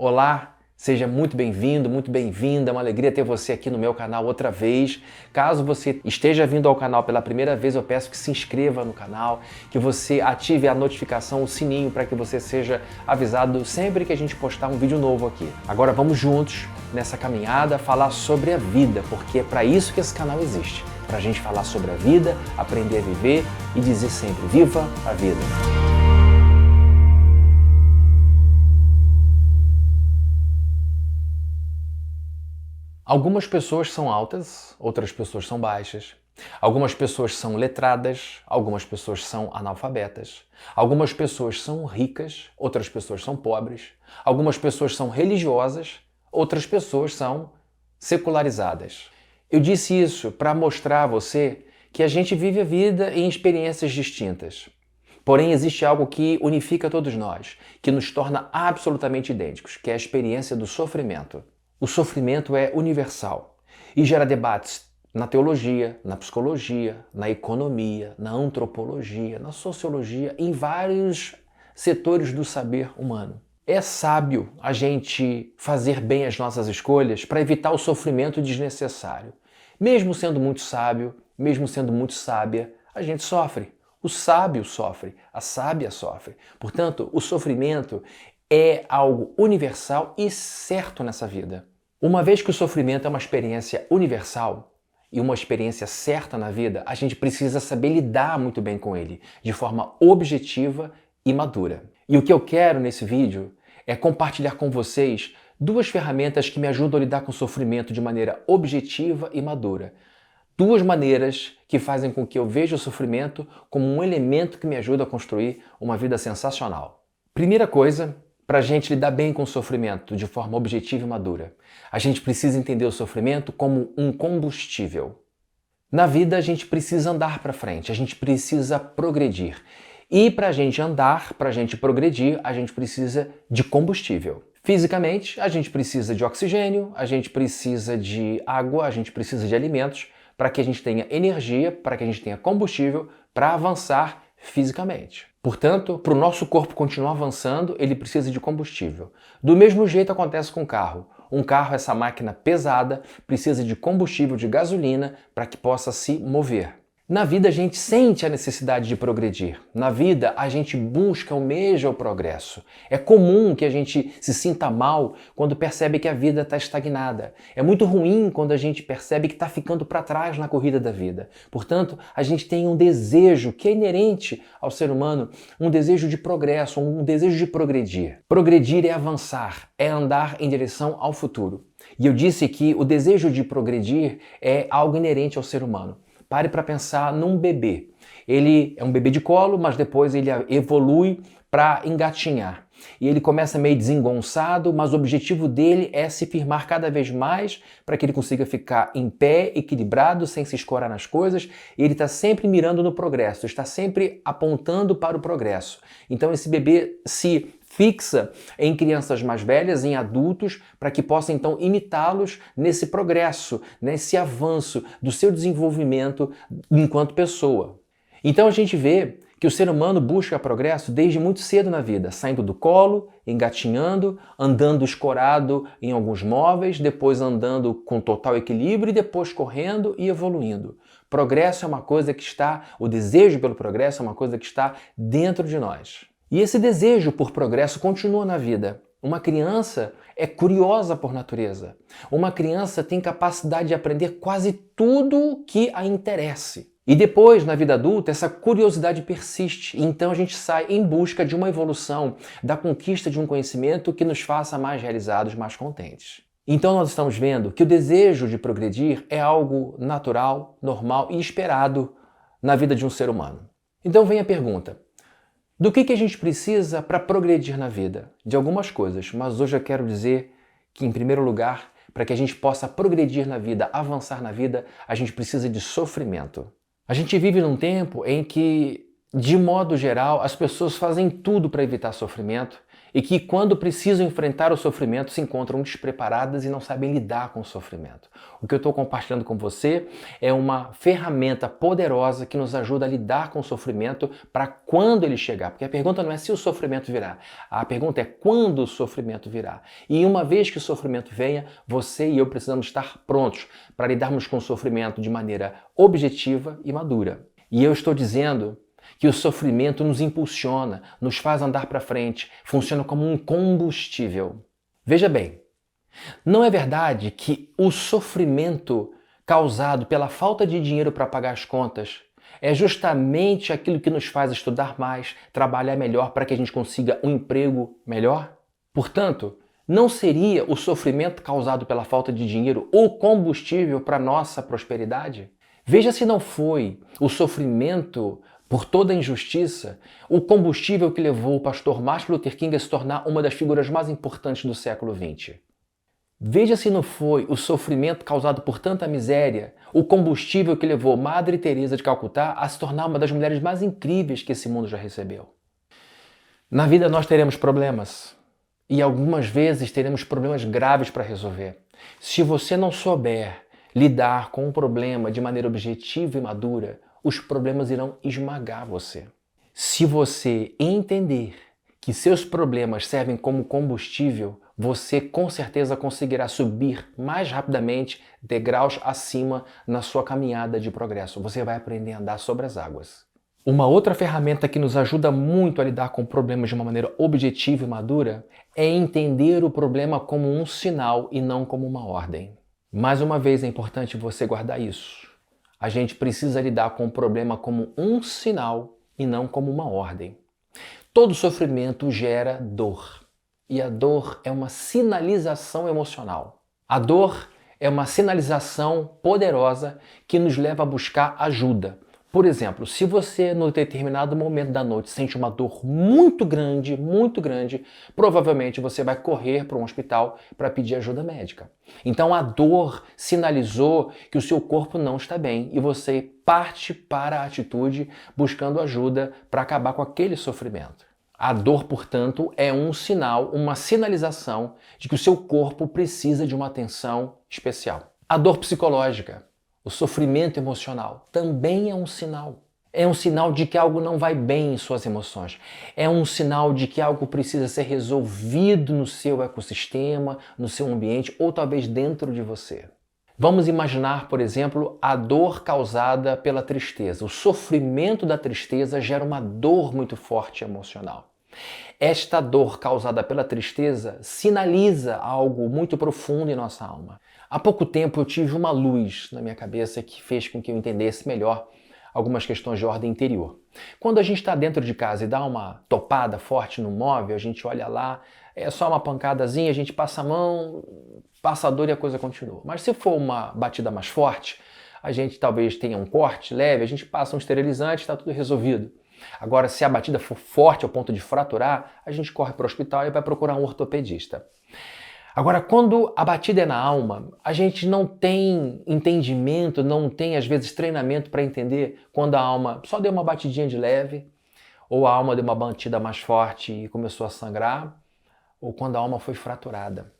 Olá, seja muito bem-vindo, muito bem-vinda, é uma alegria ter você aqui no meu canal outra vez. Caso você esteja vindo ao canal pela primeira vez, eu peço que se inscreva no canal, que você ative a notificação, o sininho, para que você seja avisado sempre que a gente postar um vídeo novo aqui. Agora vamos juntos nessa caminhada falar sobre a vida, porque é para isso que esse canal existe, para a gente falar sobre a vida, aprender a viver e dizer sempre, viva a vida! Algumas pessoas são altas, outras pessoas são baixas. Algumas pessoas são letradas, algumas pessoas são analfabetas. Algumas pessoas são ricas, outras pessoas são pobres. Algumas pessoas são religiosas, outras pessoas são secularizadas. Eu disse isso para mostrar a você que a gente vive a vida em experiências distintas. Porém, existe algo que unifica todos nós, que nos torna absolutamente idênticos, que é a experiência do sofrimento. O sofrimento é universal e gera debates na teologia, na psicologia, na economia, na antropologia, na sociologia, em vários setores do saber humano. É sábio a gente fazer bem as nossas escolhas para evitar o sofrimento desnecessário. Mesmo sendo muito sábio, mesmo sendo muito sábia, a gente sofre. O sábio sofre, a sábia sofre. Portanto, o sofrimento é algo universal e certo nessa vida. Uma vez que o sofrimento é uma experiência universal e uma experiência certa na vida, a gente precisa saber lidar muito bem com ele, de forma objetiva e madura. E o que eu quero nesse vídeo é compartilhar com vocês duas ferramentas que me ajudam a lidar com o sofrimento de maneira objetiva e madura. Duas maneiras que fazem com que eu veja o sofrimento como um elemento que me ajuda a construir uma vida sensacional. Primeira coisa, para a gente lidar bem com o sofrimento de forma objetiva e madura, a gente precisa entender o sofrimento como um combustível. Na vida a gente precisa andar para frente, a gente precisa progredir. E para a gente andar, para a gente progredir, a gente precisa de combustível. Fisicamente, a gente precisa de oxigênio, a gente precisa de água, a gente precisa de alimentos para que a gente tenha energia, para que a gente tenha combustível para avançar fisicamente. Portanto, para o nosso corpo continuar avançando, ele precisa de combustível. Do mesmo jeito acontece com o carro. Um carro, essa máquina pesada, precisa de combustível, de gasolina, para que possa se mover. Na vida a gente sente a necessidade de progredir. Na vida a gente busca, almeja o progresso. É comum que a gente se sinta mal quando percebe que a vida está estagnada. É muito ruim quando a gente percebe que está ficando para trás na corrida da vida. Portanto, a gente tem um desejo que é inerente ao ser humano, um desejo de progresso, um desejo de progredir. Progredir é avançar, é andar em direção ao futuro. E eu disse que o desejo de progredir é algo inerente ao ser humano. Pare para pensar num bebê. Ele é um bebê de colo, mas depois ele evolui para engatinhar. E ele começa meio desengonçado, mas o objetivo dele é se firmar cada vez mais para que ele consiga ficar em pé, equilibrado, sem se escorar nas coisas. E ele está sempre mirando no progresso, está sempre apontando para o progresso. Então esse bebê se fixa em crianças mais velhas, em adultos, para que possa então imitá-los nesse progresso, nesse avanço do seu desenvolvimento enquanto pessoa. Então a gente vê que o ser humano busca progresso desde muito cedo na vida, saindo do colo, engatinhando, andando escorado em alguns móveis, depois andando com total equilíbrio e depois correndo e evoluindo. Progresso é uma coisa que está, o desejo pelo progresso é uma coisa que está dentro de nós. E esse desejo por progresso continua na vida. Uma criança é curiosa por natureza. Uma criança tem capacidade de aprender quase tudo que a interesse. E depois, na vida adulta, essa curiosidade persiste. Então a gente sai em busca de uma evolução, da conquista de um conhecimento que nos faça mais realizados, mais contentes. Então nós estamos vendo que o desejo de progredir é algo natural, normal e esperado na vida de um ser humano. Então vem a pergunta: do que a gente precisa para progredir na vida? De algumas coisas, mas hoje eu quero dizer que, em primeiro lugar, para que a gente possa progredir na vida, avançar na vida, a gente precisa de sofrimento. A gente vive num tempo em que, de modo geral, as pessoas fazem tudo para evitar sofrimento e que, quando precisam enfrentar o sofrimento, se encontram despreparadas e não sabem lidar com o sofrimento. O que eu estou compartilhando com você é uma ferramenta poderosa que nos ajuda a lidar com o sofrimento para quando ele chegar. Porque a pergunta não é se o sofrimento virá, a pergunta é quando o sofrimento virá. E uma vez que o sofrimento venha, você e eu precisamos estar prontos para lidarmos com o sofrimento de maneira objetiva e madura. E eu estou dizendo que o sofrimento nos impulsiona, nos faz andar para frente, funciona como um combustível. Veja bem, não é verdade que o sofrimento causado pela falta de dinheiro para pagar as contas é justamente aquilo que nos faz estudar mais, trabalhar melhor para que a gente consiga um emprego melhor? Portanto, não seria o sofrimento causado pela falta de dinheiro o combustível para a nossa prosperidade? Veja se não foi o sofrimento por toda a injustiça o combustível que levou o pastor Martin Luther King a se tornar uma das figuras mais importantes do século XX. Veja se não foi o sofrimento causado por tanta miséria o combustível que levou Madre Teresa de Calcutá a se tornar uma das mulheres mais incríveis que esse mundo já recebeu. Na vida nós teremos problemas e algumas vezes teremos problemas graves para resolver. Se você não souber lidar com um problema de maneira objetiva e madura, os problemas irão esmagar você. Se você entender que seus problemas servem como combustível, você com certeza conseguirá subir mais rapidamente degraus acima na sua caminhada de progresso. Você vai aprender a andar sobre as águas. Uma outra ferramenta que nos ajuda muito a lidar com problemas de uma maneira objetiva e madura é entender o problema como um sinal e não como uma ordem. Mais uma vez é importante você guardar isso. A gente precisa lidar com o problema como um sinal e não como uma ordem. Todo sofrimento gera dor. E a dor é uma sinalização emocional. A dor é uma sinalização poderosa que nos leva a buscar ajuda. Por exemplo, se você, num determinado momento da noite, sente uma dor muito grande, provavelmente você vai correr para um hospital para pedir ajuda médica. Então a dor sinalizou que o seu corpo não está bem e você parte para a atitude buscando ajuda para acabar com aquele sofrimento. A dor, portanto, é um sinal, uma sinalização de que o seu corpo precisa de uma atenção especial. A dor psicológica, o sofrimento emocional, também é um sinal. É um sinal de que algo não vai bem em suas emoções. É um sinal de que algo precisa ser resolvido no seu ecossistema, no seu ambiente ou talvez dentro de você. Vamos imaginar, por exemplo, a dor causada pela tristeza. O sofrimento da tristeza gera uma dor muito forte emocional. Esta dor causada pela tristeza sinaliza algo muito profundo em nossa alma. Há pouco tempo eu tive uma luz na minha cabeça que fez com que eu entendesse melhor algumas questões de ordem interior. Quando a gente está dentro de casa e dá uma topada forte no móvel, a gente olha lá, é só uma pancadazinha, a gente passa a mão, passa a dor e a coisa continua. Mas se for uma batida mais forte, a gente talvez tenha um corte leve, a gente passa um esterilizante e está tudo resolvido. Agora, se a batida for forte ao ponto de fraturar, a gente corre para o hospital e vai procurar um ortopedista. Agora, quando a batida é na alma, a gente não tem entendimento, não tem às vezes treinamento para entender quando a alma só deu uma batidinha de leve, ou a alma deu uma batida mais forte e começou a sangrar, ou quando a alma foi fraturada.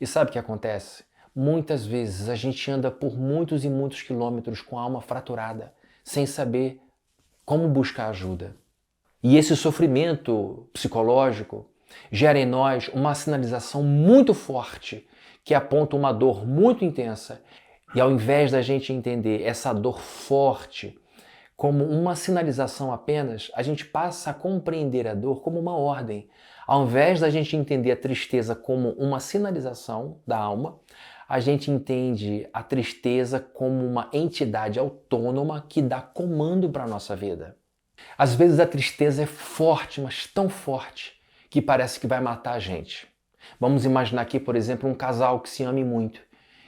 E sabe o que acontece? Muitas vezes a gente anda por muitos e muitos quilômetros com a alma fraturada, sem saber como buscar ajuda. E esse sofrimento psicológico gera em nós uma sinalização muito forte que aponta uma dor muito intensa. E ao invés da gente entender essa dor forte como uma sinalização apenas, a gente passa a compreender a dor como uma ordem. Ao invés da gente entender a tristeza como uma sinalização da alma, a gente entende a tristeza como uma entidade autônoma que dá comando para a nossa vida. Às vezes a tristeza é forte, mas tão forte, que parece que vai matar a gente. Vamos imaginar aqui, por exemplo, um casal que se ame muito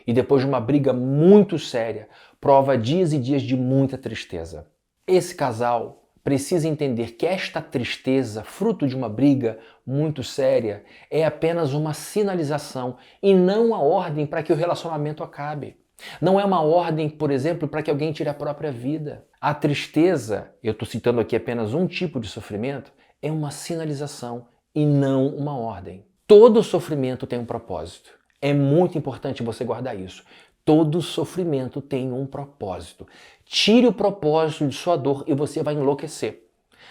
e depois de uma briga muito séria, prova dias e dias de muita tristeza. Esse casal precisa entender que esta tristeza, fruto de uma briga muito séria, é apenas uma sinalização e não a ordem para que o relacionamento acabe. Não é uma ordem, por exemplo, para que alguém tire a própria vida. A tristeza, eu estou citando aqui apenas um tipo de sofrimento, é uma sinalização e não uma ordem. Todo sofrimento tem um propósito. É muito importante você guardar isso. Todo sofrimento tem um propósito. Tire o propósito de sua dor e você vai enlouquecer.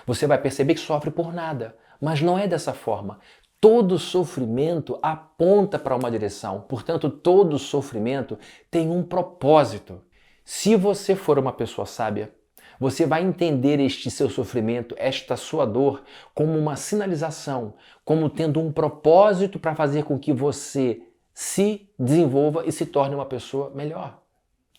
Você vai perceber que sofre por nada, mas não é dessa forma. Todo sofrimento aponta para uma direção, portanto, todo sofrimento tem um propósito. Se você for uma pessoa sábia, você vai entender este seu sofrimento, esta sua dor, como uma sinalização, como tendo um propósito para fazer com que você se desenvolva e se torne uma pessoa melhor.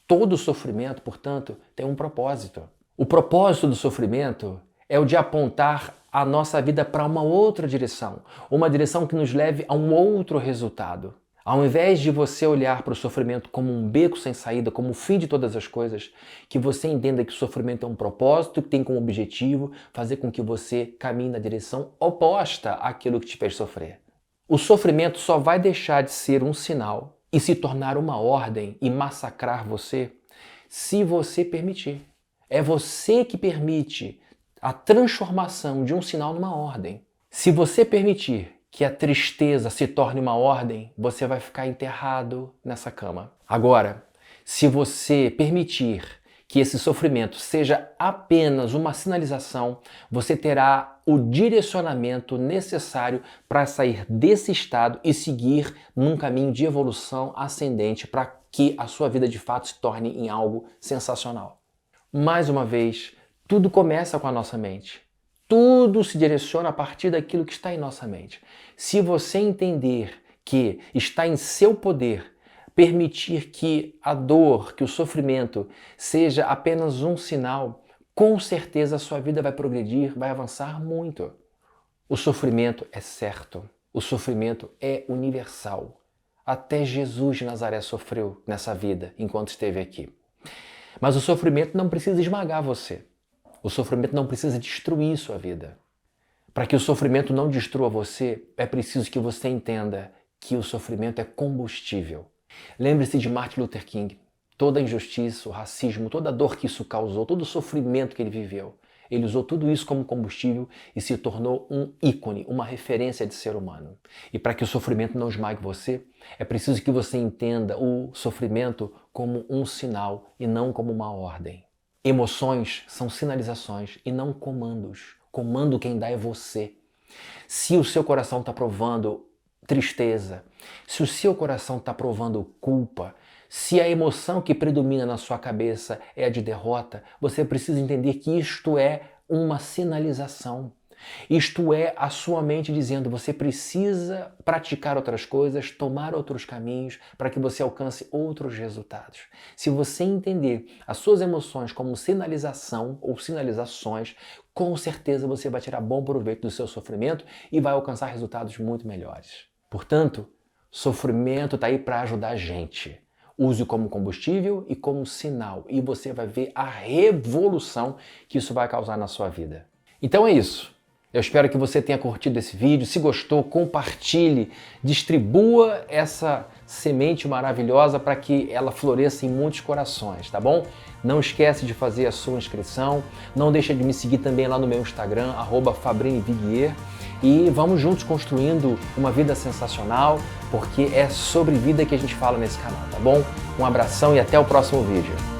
Todo sofrimento, portanto, tem um propósito. O propósito do sofrimento é o de apontar a nossa vida para uma outra direção, uma direção que nos leve a um outro resultado. Ao invés de você olhar para o sofrimento como um beco sem saída, como o fim de todas as coisas, que você entenda que o sofrimento é um propósito, que tem como objetivo fazer com que você caminhe na direção oposta àquilo que te fez sofrer. O sofrimento só vai deixar de ser um sinal e se tornar uma ordem e massacrar você se você permitir. É você que permite a transformação de um sinal numa ordem. Se você permitir que a tristeza se torne uma ordem, você vai ficar enterrado nessa cama. Agora, se você permitir que esse sofrimento seja apenas uma sinalização, você terá o direcionamento necessário para sair desse estado e seguir num caminho de evolução ascendente para que a sua vida de fato se torne em algo sensacional. Mais uma vez, tudo começa com a nossa mente. Tudo se direciona a partir daquilo que está em nossa mente. Se você entender que está em seu poder permitir que a dor, que o sofrimento seja apenas um sinal, com certeza a sua vida vai progredir, vai avançar muito. O sofrimento é certo. O sofrimento é universal. Até Jesus de Nazaré sofreu nessa vida enquanto esteve aqui. Mas o sofrimento não precisa esmagar você. O sofrimento não precisa destruir sua vida. Para que o sofrimento não destrua você, é preciso que você entenda que o sofrimento é combustível. Lembre-se de Martin Luther King. Toda a injustiça, o racismo, toda a dor que isso causou, todo o sofrimento que ele viveu. Ele usou tudo isso como combustível e se tornou um ícone, uma referência de ser humano. E para que o sofrimento não esmague você, é preciso que você entenda o sofrimento como um sinal e não como uma ordem. Emoções são sinalizações e não comandos. Comando quem dá é você. Se o seu coração está provando tristeza, se o seu coração está provando culpa, se a emoção que predomina na sua cabeça é a de derrota, você precisa entender que isto é uma sinalização. Isto é a sua mente dizendo: você precisa praticar outras coisas, tomar outros caminhos para que você alcance outros resultados. Se você entender as suas emoções como sinalização ou sinalizações, com certeza você vai tirar bom proveito do seu sofrimento e vai alcançar resultados muito melhores. Portanto, sofrimento está aí para ajudar a gente. Use como combustível e como sinal e você vai ver a revolução que isso vai causar na sua vida. Então é isso. Eu espero que você tenha curtido esse vídeo. Se gostou, compartilhe, distribua essa semente maravilhosa para que ela floresça em muitos corações, tá bom? Não esquece de fazer a sua inscrição. Não deixa de me seguir também lá no meu Instagram, @FabriniViguier. E vamos juntos construindo uma vida sensacional, porque é sobre vida que a gente fala nesse canal, tá bom? Um abração e até o próximo vídeo.